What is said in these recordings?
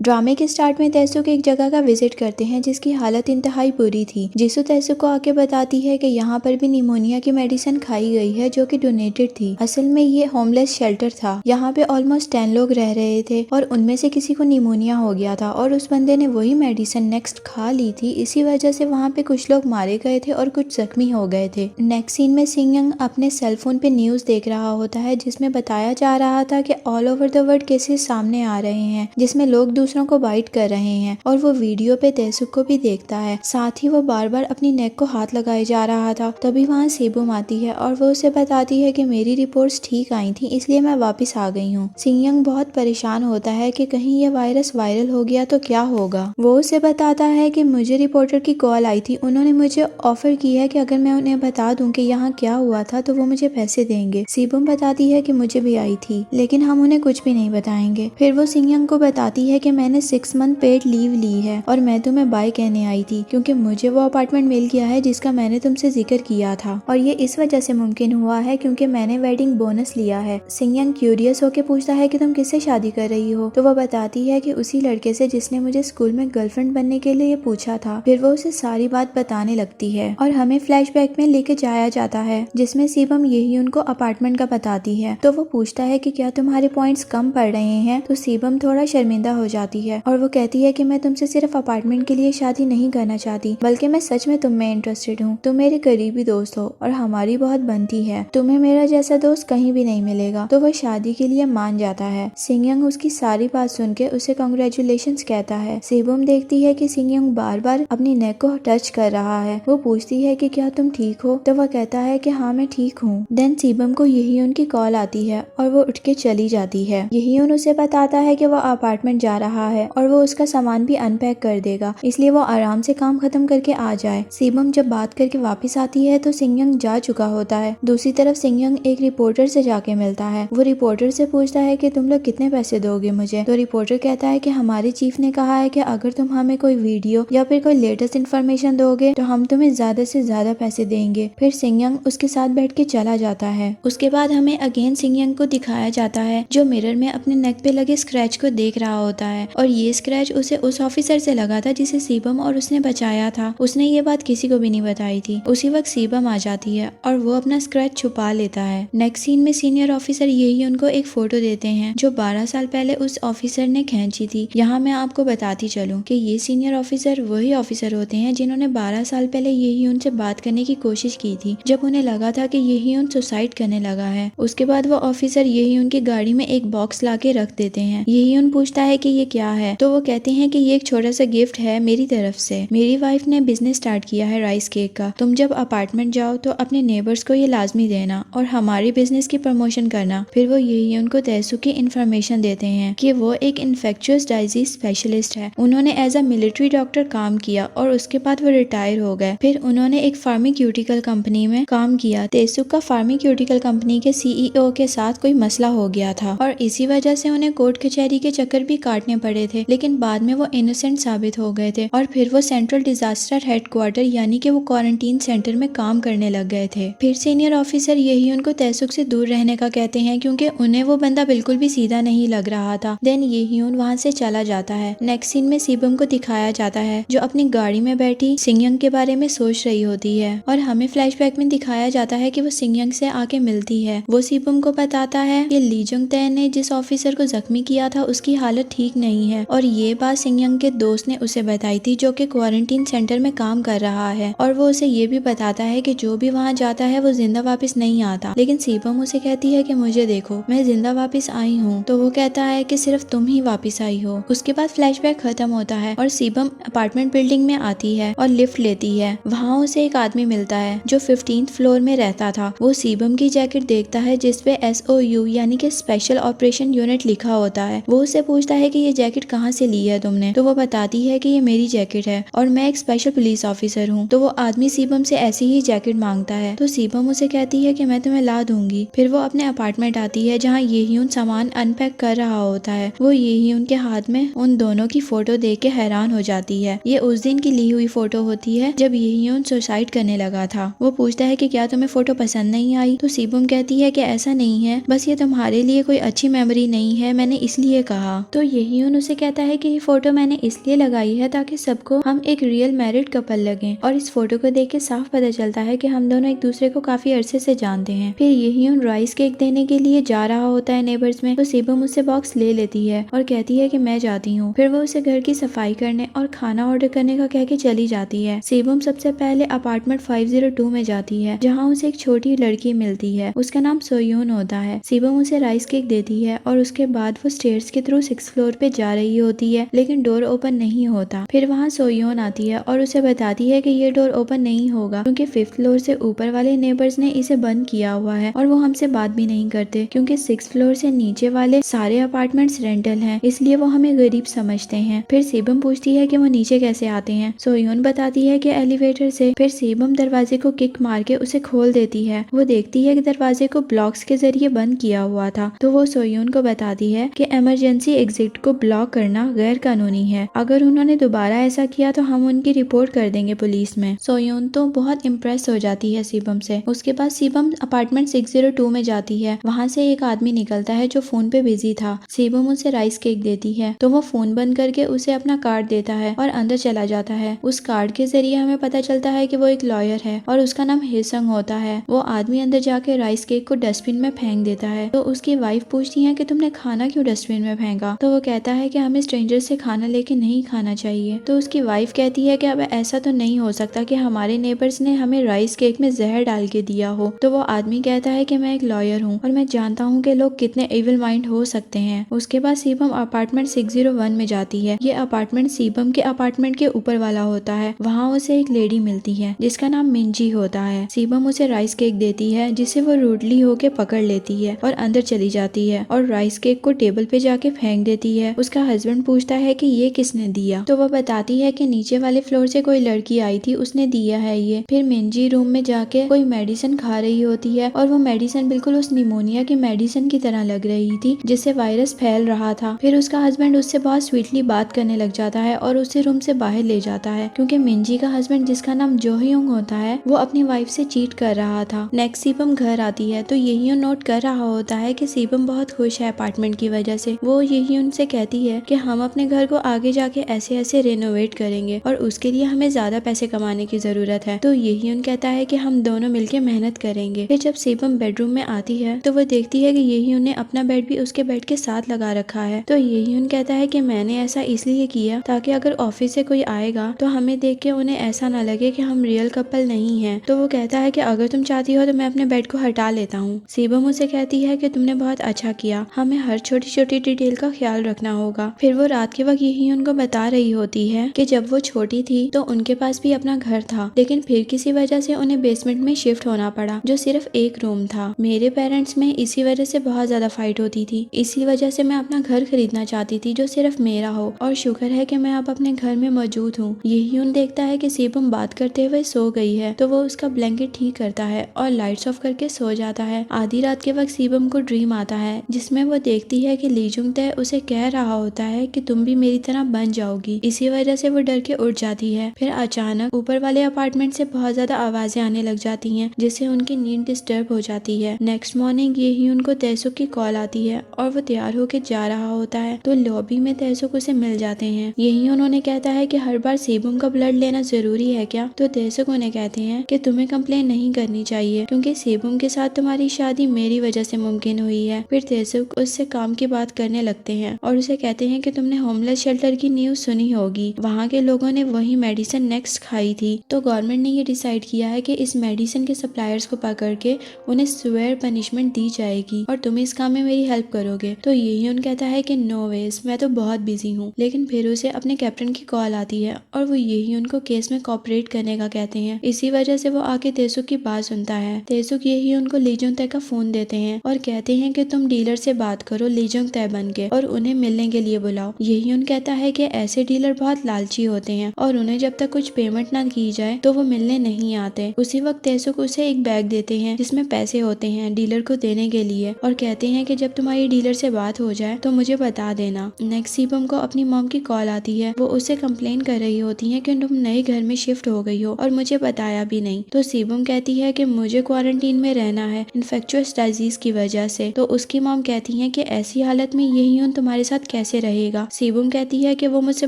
ड्रामे के स्टार्ट में तैसुक एक जगह का विजिट करते हैं जिसकी हालत इंतहाई बुरी थी। जिसु तैसुक को आके बताती है कि यहाँ पर भी निमोनिया की मेडिसिन खाई गई है जो कि डोनेटेड थी। असल में ये होमलेस शेल्टर था। यहाँ पे ऑलमोस्ट 10 लोग रह रहे थे और उनमें से किसी को निमोनिया हो गया था और उस बंदे ने वही मेडिसिन नेक्स्ट खा ली थी। इसी वजह से वहाँ पे कुछ लोग मारे गए थे और कुछ जख्मी हो गए थे। नेक्स्ट सीन में सिंह यंग अपने सेलफोन पे न्यूज देख रहा होता है जिसमें बताया जा रहा था कि all over the world cases सामने आ रहे हैं जिसमें लोग दूसरों को बाइट कर रहे हैं और वो वीडियो पे तैसुक को भी देखता है। साथ ही वो बार बार अपनी नेक को हाथ लगाए जा रहा था। तभी वहाँ सेबुम आती है और वो उसे बताती है कि मेरी रिपोर्ट्स ठीक आई थी इसलिए मैं वापस आ गई हूँ। सिंह यंग बहुत परेशान होता है कि कहीं ये वायरस वायरल हो गया तो क्या होगा। वो उसे बताता है कि मुझे रिपोर्टर की कॉल आई थी, उन्होंने मुझे ऑफर की है कि अगर मैं उन्हें बता दूं कि यहाँ क्या हुआ था तो वो मुझे पैसे देंगे। सेबुम बताती है कि मुझे भी आई थी लेकिन हम उन्हें कुछ भी नहीं बताएंगे। फिर वो सिंह यंग को बताती है कि मैंने 6 मंथ पेड लीव ली है और मैं तुम्हें बाय कहने आई थी क्योंकि मुझे वो अपार्टमेंट मिल गया है जिसका मैंने तुमसे जिक्र किया था और ये इस वजह से मुमकिन हुआ है क्योंकि मैंने वेडिंग बोनस लिया है। सिंह यंग क्यूरियस होकर पूछता है कि तुम किससे शादी कर रही हो तो वो बताती है कि उसी लड़के से जिसने मुझे स्कूल में गर्लफ्रेंड बनने के लिए पूछा था। फिर वो उसे सारी बात बताने लगती है और हमें फ्लैशबैक में लेके जाया जाता है जिसमें सेबम यही उनको अपार्टमेंट का बताती है। तो वो पूछता है कि क्या तुम्हारे पॉइंट्स कम पड़ रहे हैं तो सेबम थोड़ा शर्मिंदा हो जाती है और वो कहती है कि मैं तुमसे सिर्फ अपार्टमेंट के लिए शादी नहीं करना चाहती बल्कि मैं सच में तुम में इंटरेस्टेड हूँ। तुम मेरे करीबी दोस्त हो और हमारी बहुत बनती है। तुम्हें मेरा जैसा दोस्त कहीं भी नहीं मिलेगा। तो वो शादी के लिए मान जाता है। सिंह यंग उसकी सारी बात सुन के उसे कांग्रेचुलेशंस कहता है। सेबुम देखती है कि सिंह यंग बार बार अपनी नेक को टच कर रहा है। वो पूछती है कि क्या तुम ठीक हो तो वह कहता है कि हाँ मैं ठीक हूँ। देन सेबुम को यही उनकी कॉल आती है और वो उठ के चली जाती है। यही उसे बताता है कि वो अपार्टमेंट जा रहा है और वो उसका सामान भी अनपैक कर देगा इसलिए वो आराम से काम खत्म करके आ जाए। सेबुम जब बात करके वापस आती है तो सिंह यंग जा चुका होता है। दूसरी तरफ सिंह यंग एक रिपोर्टर से जाके मिलता है। वो रिपोर्टर से पूछता है कि तुम लोग कितने पैसे दोगे मुझे। तो रिपोर्टर कहता है कि हमारे चीफ ने कहा है कि अगर तुम हमें कोई वीडियो या फिर कोई लेटेस्ट इन्फॉर्मेशन दोगे तो हम तुम्हें ज्यादा से ज्यादा पैसे देंगे। फिर सिंह यंग उसके साथ बैठ के चला जाता है। उसके बाद हमें अगेन सिंह यंग को दिखाया जाता है जो मिरर में अपने नेक पे लगे स्क्रैच को देख रहा होता है और ये स्क्रैच उसे उस ऑफिसर से लगा था जिसे सेबम और उसने बचाया था। उसने ये बात किसी को भी नहीं बताई थी। उसी वक्त सेबम आ जाती है और वो अपना स्क्रैच छुपा लेता है। नेक्स्ट सीन में सीनियर ऑफिसर यही उनको एक फोटो देते हैं जो 12 साल पहले उस ऑफिसर ने खींची थी। यहाँ मैं आपको बताती चलूं कि ये सीनियर ऑफिसर वही ऑफिसर होते हैं जिन्होंने 12 साल पहले यही उनसे बात करने की कोशिश की थी जब उन्हें लगा था कि यही उन सुसाइड करने लगा है। उसके बाद वो ऑफिसर यही उनकी गाड़ी में एक बॉक्स ला के रख देते हैं। यही उन पूछता है कि ये क्या है तो वो कहते हैं कि ये एक छोटा सा गिफ्ट है मेरी तरफ से। मेरी वाइफ ने बिजनेस स्टार्ट किया है राइस केक का। तुम जब अपार्टमेंट जाओ तो अपने नेबर्स को ये लाजमी देना और हमारी बिजनेस की प्रमोशन करना। फिर वो यही उनको तैसुक की इंफॉर्मेशन देते हैं कि वो एक इन्फेक्शियस डिजीज स्पेशलिस्ट है। उन्होंने एज अ मिलिट्री डॉक्टर काम किया और उसके बाद वो रिटायर हो गए। फिर उन्होंने एक फार्मास्यूटिकल कंपनी में काम किया। तैसुक का फार्मास्यूटिकल कंपनी के सीईओ के साथ कोई मसला हो गया था और इसी वजह से उन्हें कोर्ट कचहरी के चक्कर भी काटने पड़े थे लेकिन बाद में वो इनोसेंट साबित हो गए थे और फिर वो सेंट्रल डिजास्टर हेडक्वार्टर यानी कि वो क्वारंटीन सेंटर में काम करने लग गए थे। फिर सीनियर ऑफिसर यही उनको तैसुक से दूर रहने का कहते हैं क्योंकि उन्हें वो बंदा बिल्कुल भी सीधा नहीं लग रहा था। देन यही वहाँ से चला जाता है। नेक्स्ट सीन में सेबुम को दिखाया जाता है जो अपनी गाड़ी में बैठी सिंह यंग के बारे में सोच रही होती है और हमें फ्लैशबैक में दिखाया जाता है कि वो सिंह यंग से आके मिलती है। वो सेबुम को बताता है कि ली जुंग तय ने जिस ऑफिसर को जख्मी किया था उसकी हालत ठीक नहीं है और ये बात सिंह यंग के दोस्त ने उसे बताई थी जो कि क्वारंटीन सेंटर में काम कर रहा है और वो उसे ये भी बताता है कि जो भी वहाँ जाता है वो जिंदा वापस नहीं आता। लेकिन सेबुम उसे कहती है कि मुझे देखो मैं जिंदा वापस आई हूँ। तो वो कहता है कि सिर्फ तुम ही वापस आई हो। उसके बाद फ्लैशबैक खत्म होता है और सेबुम अपार्टमेंट बिल्डिंग में आती है और लिफ्ट लेती है। वहाँ उसे एक आदमी मिलता है जो 15th फ्लोर में रहता था। वो सेबुम की जैकेट देखता है जिसपे SOU यानी कि स्पेशल ऑपरेशन यूनिट लिखा होता है। वो उससे पूछता है कि ये जैकेट कहाँ से ली है तुमने। तो वो बताती है कि ये मेरी जैकेट है और मैं एक स्पेशल पुलिस ऑफिसर हूँ। तो वो आदमी सेबुम से ऐसी ही जैकेट मांगता है तो सेबुम उसे कहती है कि मैं तुम्हें ला दूंगी। फिर वो अपने अपार्टमेंट आती है जहाँ यही उन सामान अनपैक कर रहा होता है। वो यही उनके हाथ में उन दोनों की फोटो देख के हैरान हो जाती है। ये उस दिन की ली हुई फोटो होती है जब यही उन सुसाइड करने लगा था। वो पूछता है कि क्या तुम्हें फोटो पसंद नहीं आई। तो सेबुम कहती है कि ऐसा नहीं है, बस ये तुम्हारे लिए कोई अच्छी मेमोरी नहीं है, मैंने इसलिए कहा। तो यही सोयोन उसे कहता है कि ये फोटो मैंने इसलिए लगाई है ताकि सबको हम एक रियल मैरिड कपल लगें, और इस फोटो को देख के साफ पता चलता है कि हम दोनों एक दूसरे को काफी अरसे से जानते हैं। फिर येह्यून राइस केक देने के लिए जा रहा होता है नेबर्स में, तो सेबम उससे बॉक्स ले लेती है और कहती है कि मैं जाती हूँ। फिर वो उसे घर की सफाई करने और खाना ऑर्डर करने का कह के चली जाती है। सेबम सबसे पहले अपार्टमेंट 502 में जाती है, जहाँ उसे एक छोटी लड़की मिलती है। उसका नाम सोयोन होता है। सेबम उसे राइस केक देती है और उसके बाद वो स्टेयर्स के थ्रू 6th फ्लोर पे जा रही होती है, लेकिन डोर ओपन नहीं होता। फिर वहाँ सोयोन आती है और उसे बताती है कि ये डोर ओपन नहीं होगा क्योंकि 5th फ्लोर से ऊपर वाले नेबर्स ने इसे बंद किया हुआ है और वो हमसे बात भी नहीं करते क्योंकि 6th फ्लोर से नीचे वाले सारे अपार्टमेंट्स रेंटल हैं, इसलिए वो हमें गरीब समझते हैं। फिर सेबम पूछती है कि वो नीचे कैसे आते हैं। सोयोन बताती है कि एलिवेटर से। फिर सेबम दरवाजे को किक मार के उसे खोल देती है। वो देखती है कि दरवाजे को ब्लॉक्स के जरिए बंद किया हुआ था, तो वो सोयोन को बताती है कि इमरजेंसी एग्जिट को ब्लॉक करना गैर कानूनी है। अगर उन्होंने दोबारा ऐसा किया तो हम उनकी रिपोर्ट कर देंगे पुलिस में। सोयोन तो बहुत इम्प्रेस हो जाती है सेबम से। उसके बाद सेबम अपार्टमेंट 602 में जाती है। वहाँ से एक आदमी निकलता है जो फोन पे बिजी था। सेबम उसे राइस केक देती है तो वो फोन बंद करके उसे अपना कार्ड देता है और अंदर चला जाता है। उस कार्ड के जरिए हमें पता चलता है कि वो एक लॉयर है और उसका नाम हेसंग होता है। वो आदमी अंदर जाके राइस केक को डस्टबिन में फेंक देता है, तो उसकी वाइफ पूछती है कि तुमने खाना क्यों डस्टबिन में फेंका, तो वो कहता है कि हमें स्ट्रेंजर से खाना लेके नहीं खाना चाहिए। तो उसकी वाइफ कहती है कि अब ऐसा तो नहीं हो सकता कि हमारे नेबर्स ने हमें राइस केक में जहर डाल के दिया हो। तो वो आदमी कहता है कि मैं एक लॉयर हूँ और मैं जानता हूँ कि लोग कितने इविल माइंड हो सकते हैं। उसके बाद सीबम अपार्टमेंट 601 में जाती है। ये अपार्टमेंट सीबम के अपार्टमेंट के ऊपर वाला होता है। वहाँ उसे एक लेडी मिलती है जिसका नाम मिंजी होता है। सीबम उसे राइस केक देती है जिसे वो रूडली होके पकड़ लेती है और अंदर चली जाती है और राइस केक को टेबल पे जाके फेंक देती है। उसका हस्बैंड पूछता है कि ये किसने दिया, तो वो बताती है कि नीचे वाले फ्लोर से कोई लड़की आई थी, उसने दिया है ये। फिर मिंजी रूम में जाके कोई मेडिसिन खा रही होती है और वो मेडिसिन बिल्कुल उस निमोनिया की मेडिसिन की तरह लग रही थी जिससे वायरस फैल रहा था। फिर उसका हस्बैंड उससे बहुत स्वीटली बात करने लग जाता है और उसे रूम से बाहर ले जाता है क्योंकि मिंजी का हस्बैंड जिसका नाम जोहयोंग होता है वो अपनी वाइफ से चीट कर रहा था। नेक्स्ट सीबम घर आती है तो येह्यून नोट कर रहा होता है कि सीबम बहुत खुश है अपार्टमेंट की वजह से। वो येह्यून से कहती है कि हम अपने घर को आगे जाके ऐसे ऐसे रेनोवेट करेंगे और उसके लिए हमें ज्यादा पैसे कमाने की जरूरत है। तो येह्यून कहता है कि हम दोनों मिलकर मेहनत करेंगे। फिर जब सीबम बेडरूम में आती है तो वो देखती है कि येह्यून ने अपना बेड भी उसके बेड के साथ लगा रखा है। तो येह्यून कहता है कि मैंने ऐसा इसलिए किया ताकि अगर ऑफिस से कोई आएगा तो हमें देख के उन्हें ऐसा ना लगे कि हम रियल कपल नहीं है। तो वो कहता है कि अगर तुम चाहती हो तो मैं अपने बेड को हटा लेता हूँ। सीबम उसे कहती है कि तुमने बहुत अच्छा किया, हमें हर छोटी छोटी डिटेल का ख्याल रखना होगा। फिर वो रात के वक्त येह्यून को बता रही होती है कि जब वो छोटी थी तो उनके पास भी अपना घर था, लेकिन फिर किसी वजह से उन्हें बेसमेंट में शिफ्ट होना पड़ा जो सिर्फ एक रूम था। मेरे पेरेंट्स में इसी वजह से बहुत ज्यादा फाइट होती थी, इसी वजह से मैं अपना घर खरीदना चाहती थी जो सिर्फ मेरा हो, और शुक्र है कि मैं अब अपने घर में मौजूद हूँ। येह्यून देखता है कि सीबम बात करते हुए सो गई है तो वो उसका ब्लैंकेट ठीक करता है और लाइट्स ऑफ करके सो जाता है। आधी रात के वक्त सीबम को ड्रीम आता है जिसमें वो देखती है कि लीजुंग तय उसे कह रहा होता है कि तुम भी मेरी तरह बन जाओगी। इसी वजह से वो डर के उठ जाती है। फिर अचानक ऊपर वाले अपार्टमेंट से बहुत ज्यादा आवाजें आने लग जाती हैं जिससे उनकी नींद डिस्टर्ब हो जाती है। नेक्स्ट मॉर्निंग येह्यून को तैसुक की कॉल आती है और वो तैयार होकर जा रहा होता है तो लॉबी में तैसुक उसे मिल जाते हैं। यही उन्होंने कहता है कि हर बार सीबम का ब्लड लेना जरूरी है क्या, तो तैसुक उन्हें कहते हैं कि तुम्हें कंप्लेन नहीं करनी चाहिए क्योंकि सीबम के साथ तुम्हारी शादी मेरी वजह से मुमकिन हुई है। फिर तैसुक उससे काम की बात करने लगते हैं और उसे कहते हैं कि तुमने होमलेस शेल्टर की न्यूज सुनी होगी, वहाँ के लोगों ने वही मेडिसिन नेक्स्ट खाई थी, तो गवर्नमेंट ने ये डिसाइड किया है कि इस मेडिसिन के सप्लायर्स को पकड़ के उन्हें सिवियर पनिशमेंट दी जाएगी और तुम इस काम में मेरी हेल्प करोगे। तो यही उन कहता है कि नो वेज, मैं तो बहुत बिजी हूँ। लेकिन फिर उसे अपने कैप्टन की कॉल आती है और वो यही उनको केस में कोऑपरेट करने का कहते हैं। इसी वजह से वो आके तैसुक की बात सुनता है। तैसुक यही उनको लीजुंग तय का फोन देते हैं और कहते हैं कि तुम डीलर से बात करो लीजुंग तय बन के और उन्हें मिलने के लिए बुलाओ। यही उन कहता है कि ऐसे डीलर बहुत लालची होते हैं और उन्हें जब तक कुछ पेमेंट ना की जाए तो वो मिलने नहीं आते। उसी वक्त तैसुक उसे एक बैग देते हैं जिसमें पैसे होते हैं डीलर को देने के लिए और कहते हैं कि जब तुम्हारी डीलर से बात हो जाए तो मुझे बता देना। नेक्स्ट सीबम को अपनी मॉम की कॉल आती है। वो उससे कंप्लेन कर रही होती है कि तुम नए घर में शिफ्ट हो गई हो और मुझे बताया भी नहीं। तो सीबम कहती है कि मुझे क्वारंटीन में रहना है इन्फेक्चुअस डिजीज की वजह से। तो उसकी मॉम कहती है कि ऐसी हालत में यही तुम्हारे साथ कैसे कैसे रहेगा। सीबम कहती है कि वो मुझसे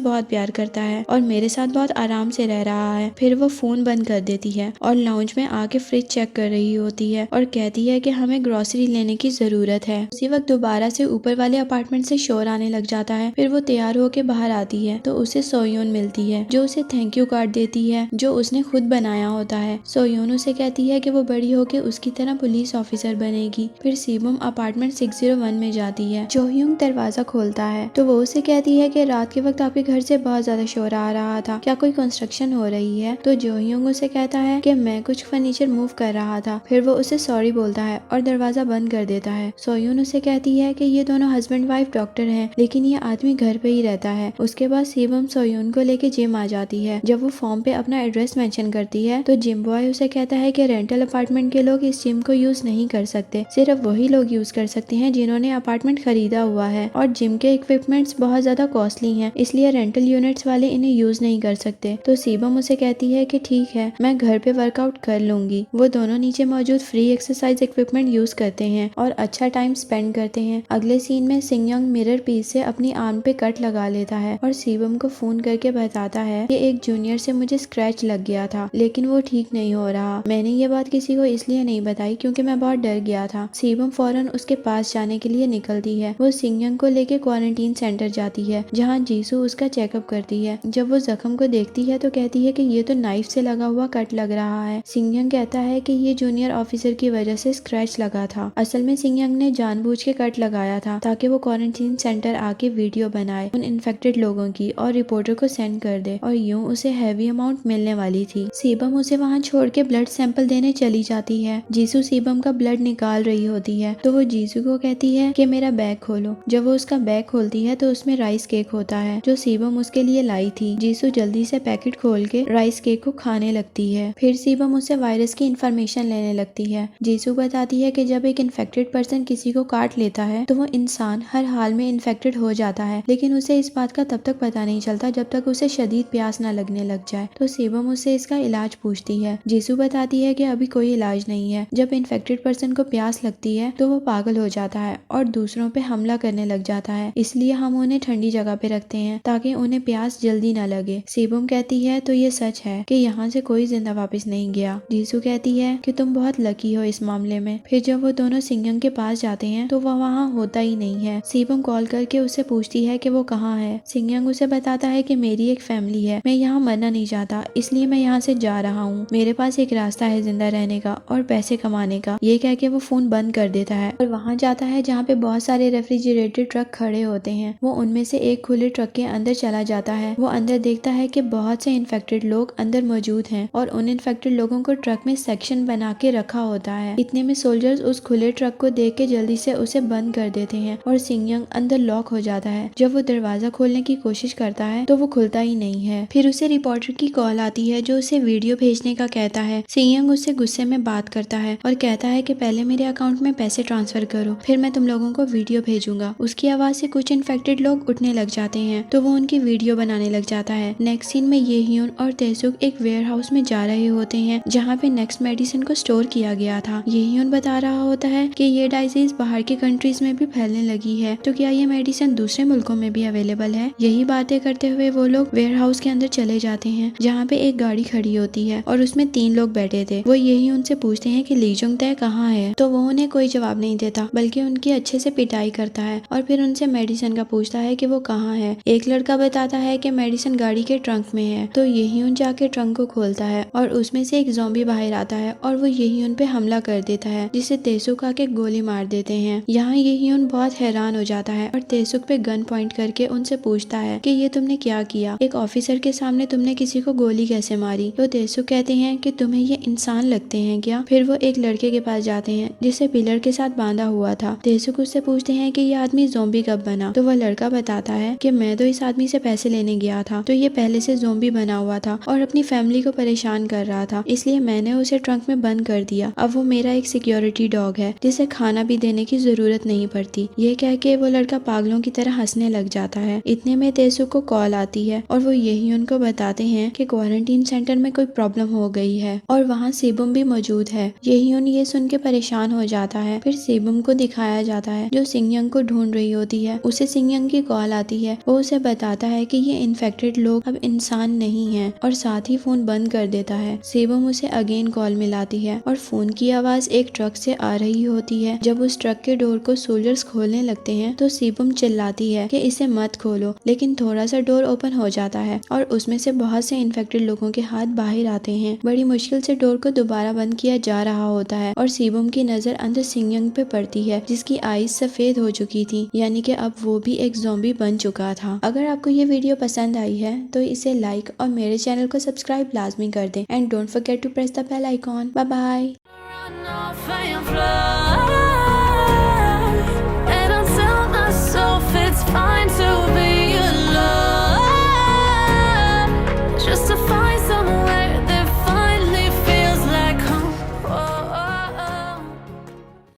बहुत प्यार करता है और मेरे साथ बहुत आराम से रह रहा है। फिर वो फोन बंद कर देती है और लाउंज में आके फ्रिज चेक कर रही होती है और कहती है कि हमें ग्रोसरी लेने की जरूरत है। उसी वक्त दोबारा से ऊपर वाले अपार्टमेंट से शोर आने लग जाता है। फिर वो तैयार होके बाहर आती है तो उसे सोयोन मिलती है जो उसे थैंक यू कार्ड देती है जो उसने खुद बनाया होता है। सोयोन उसे कहती है कि वो बड़ी होके उसकी तरह पुलिस ऑफिसर बनेगी। फिर सीबम अपार्टमेंट 601 में जाती है। जोह्यूंग दरवाजा खोलता है तो वो उसे कहती है कि रात के वक्त आपके घर से बहुत ज्यादा शोर आ रहा था, क्या कोई कंस्ट्रक्शन हो रही है। तो जोह्यूंग उसे कहता है कि मैं कुछ फर्नीचर मूव कर रहा था। फिर वो उसे सॉरी बोलता है और दरवाजा बंद कर देता है। सोयोन उसे कहती है कि ये दोनों हस्बैंड वाइफ डॉक्टर हैं लेकिन ये आदमी घर पे ही रहता है। उसके बाद सीबम सोयोन को लेके जिम आ जाती है। जब वो फॉर्म पे अपना एड्रेस मेंशन करती है तो जिम बॉय उसे कहता है कि रेंटल अपार्टमेंट के लोग इस जिम को यूज नहीं कर सकते, सिर्फ वही लोग यूज कर सकते हैं जिन्होंने अपार्टमेंट खरीदा हुआ है और जिम के इक्विपमेंट्स बहुत ज्यादा कॉस्टली हैं, इसलिए रेंटल यूनिट्स वाले इन्हें यूज नहीं कर सकते। तो सीबम उसे कहती है कि ठीक है, मैं घर पे वर्कआउट कर लूंगी। वो दोनों नीचे मौजूद फ्री एक्सरसाइज इक्विपमेंट यूज करते हैं और अच्छा टाइम स्पेंड करते हैं। अगले सीन में सिंगयोंग मिरर पीस से अपनी आर्म पे कट लगा लेता है और सीबम को फोन करके बताता है कि एक जूनियर से मुझे स्क्रैच लग गया था लेकिन वो ठीक नहीं हो रहा। मैंने ये बात किसी को इसलिए नहीं बताई क्योंकि मैं बहुत डर गया था। सीबम फौरन उसके पास जाने के लिए निकलती है। वो सिंगयोंग को लेके क्वारंटीन सेंटर जाती है जहाँ जीसू उसका चेकअप करती है। जब वो जख्म को देखती है तो कहती है कि ये तो नाइफ से लगा हुआ कट लग रहा है। सिंगयोंग कहता है कि ये जूनियर ऑफिसर की वजह से स्क्रैच लगा था। असल में सिंगयोंग ने जानबूझ के कट लगाया था ताकि वो क्वारंटीन सेंटर आके वीडियो बनाए उन इन्फेक्टेड लोगों की और रिपोर्टर को सेंड कर दे और यूं उसे हैवी अमाउंट मिलने वाली थी। सीबम उसे वहाँ छोड़ के ब्लड सैंपल देने चली जाती है। जीसू सीबम का ब्लड निकाल रही होती है तो वो जीसू को कहती है कि मेरा बैग खोलो। जब वो उसका बैग खोलती है तो उसमें राइस केक होता है जो सीबम उसके लिए लाई थी। जीसू जल्दी से पैकेट खोल के राइस केक को खाने लगती है। फिर सीबम उससे वायरस की इंफॉर्मेशन लेने लगती है। जीसू बताती है कि जब एक इन्फेक्टेड पर्सन किसी को काट लेता है तो वो इंसान हर हाल में इन्फेक्टेड हो जाता है लेकिन उसे इस बात का तब तक पता नहीं चलता जब तक उसे शदीद प्यास न लगने लग जाए। तो सीबम उससे इसका इलाज पूछती है। जीसू बताती है कि अभी कोई इलाज नहीं है। जब इन्फेक्टेड पर्सन को प्यास लगती है तो वो पागल हो जाता है और दूसरों पे हमला करने लग जाता है, इसलिए हम उन्हें ठंडी जगह पे रखते हैं ताकि उन्हें प्यास जल्दी न लगे। सीबम कहती है तो ये सच है कि यहाँ से कोई जिंदा वापस नहीं गया। जीसू कहती है कि तुम बहुत लकी हो इस मामले में। फिर जब वो दोनों सिंगयोंग के पास जाते हैं तो वह वहाँ होता ही नहीं है। सीबम कॉल करके उससे पूछती है कि वो कहाँ है। सिंगयोंग उसे बताता है कि मेरी एक फैमिली है, मैं यहाँ मरना नहीं चाहता इसलिए मैं यहाँ से जा रहा हूँ। मेरे पास एक रास्ता है जिंदा रहने का और पैसे कमाने का। ये कह के वो फोन बंद कर देता है और वहाँ जाता है जहाँ पे बहुत सारे रेफ्रिजरेटेड ट्रक खड़े होते हैं। वो उनमें से एक खुले ट्रक के अंदर चला जाता है। वो अंदर देखता है कि बहुत से इन्फेक्टेड लोग अंदर मौजूद हैं और उन इन्फेक्टेड लोगों को ट्रक में सेक्शन बना के रखा होता है। इतने में सोल्जर्स उस खुले ट्रक को देख के जल्दी से उसे बंद कर देते हैं और सिंगयोंग अंदर लॉक हो जाता है। जब वो दरवाजा खोलने की कोशिश करता है तो वो खुलता ही नहीं है। फिर उसे रिपोर्टर की कॉल आती है जो उसे वीडियो भेजने का कहता है। सिंगयोंग उससे गुस्से में बात करता है और कहता है कि पहले मेरे अकाउंट में पैसे ट्रांसफर करो फिर मैं तुम लोगों को वीडियो भेजूंगा। उसकी आवाज से कुछ इन्फेक्टेड लोग उठने लग जाते हैं तो वो उनकी वीडियो बनाने लग जाता है। नेक्स्ट सीन में ये ह्यून और तेसुक एक वेयर हाउस में जा रहे होते हैं जहाँ पे नेक्स्ट मेडिसिन को स्टोर किया गया था। ये ह्यून बता रहा होता है कि ये डिजीज बाहर की कंट्रीज में भी फैलने लगी है तो क्या ये मेडिसिन दूसरे मुल्कों में भी अवेलेबल है। यही बातें करते हुए वो लोग वेयर हाउस के अंदर चले जाते हैं जहाँ पे एक गाड़ी खड़ी होती है और उसमें 3 लोग बैठे थे। वो यही उनसे पूछते हैं कि लीजुंग तय कहाँ है तो वो उन्हें कोई जवाब नहीं देता बल्कि उनकी अच्छे से पिटाई करता है और फिर उनसे मेडिसिन का पूछता है कि वो कहाँ है। एक लड़का बताता है कि मेडिसिन गाड़ी के ट्रंक में है तो यही उन जाके ट्रंक को खोलता है और उसमें से एक ज़ॉम्बी बाहर आता है और वो यही उन पे हमला कर देता है जिसे तेसुक आके गोली मार देते हैं। यहाँ यही उन बहुत हैरान हो जाता है और तेसुक पे गन पॉइंट करके उनसे पूछता है कि ये तुमने क्या किया, एक ऑफिसर के सामने तुमने किसी को गोली कैसे मारी। तो तेसुक कहते हैं कि तुम्हें ये इंसान लगते हैं क्या। फिर वो एक लड़के के पास जाते हैं जिसे पिलर के साथ बांधा हुआ था। तेसुक उससे पूछते हैं कि ये आदमी ज़ॉम्बी कब बना तो वह लड़का बताता है कि मैं तो इस आदमी से पैसे लेने गया था तो ये पहले से ज़ॉम्बी बना हुआ था और अपनी फैमिली को परेशान कर रहा था इसलिए मैंने उसे ट्रंक में बंद कर दिया। अब वो मेरा एक सिक्योरिटी डॉग है जिसे खाना भी देने की जरूरत नहीं पड़ती। ये कह के वो लड़का पागलों की तरह हंसने लग जाता है। इतने में तेसुक को कॉल आती है और वो यही उनको बताते हैं कि क्वारंटीन सेंटर में कोई प्रॉब्लम हो गई है और वहाँ सीबम भी मौजूद है। यही उन ये सुन के परेशान हो जाता है। फिर सीबम को दिखाया जाता है जो सिंगयोंग को ढूंढ रही होती है। उसे पे सिंह की कॉल आती है। वो उसे बताता है कि ये इन्फेक्टेड लोग अब इंसान नहीं हैं और साथ ही फोन बंद कर देता है। सेबम उसे अगेन कॉल मिलाती है और फोन की आवाज एक ट्रक से आ रही होती है। जब उस ट्रक के डोर को सोल्जर्स खोलने लगते हैं तो सेबम चिल्लाती है कि इसे मत खोलो, लेकिन थोड़ा सा डोर ओपन हो जाता है और उसमें से बहुत से इन्फेक्टेड लोगों के हाथ बाहर आते हैं। बड़ी मुश्किल से डोर को दोबारा बंद किया जा रहा होता है और सेबम की नजर अंदर सिंह पे पड़ती है जिसकी आईज सफेद हो चुकी थी, यानी कि अब वो भी एक ज़ॉम्बी बन चुका था। अगर आपको ये वीडियो पसंद आई है तो इसे लाइक और मेरे चैनल को सब्सक्राइब लाजमी कर दें and don't forget to press the bell icon. Bye bye.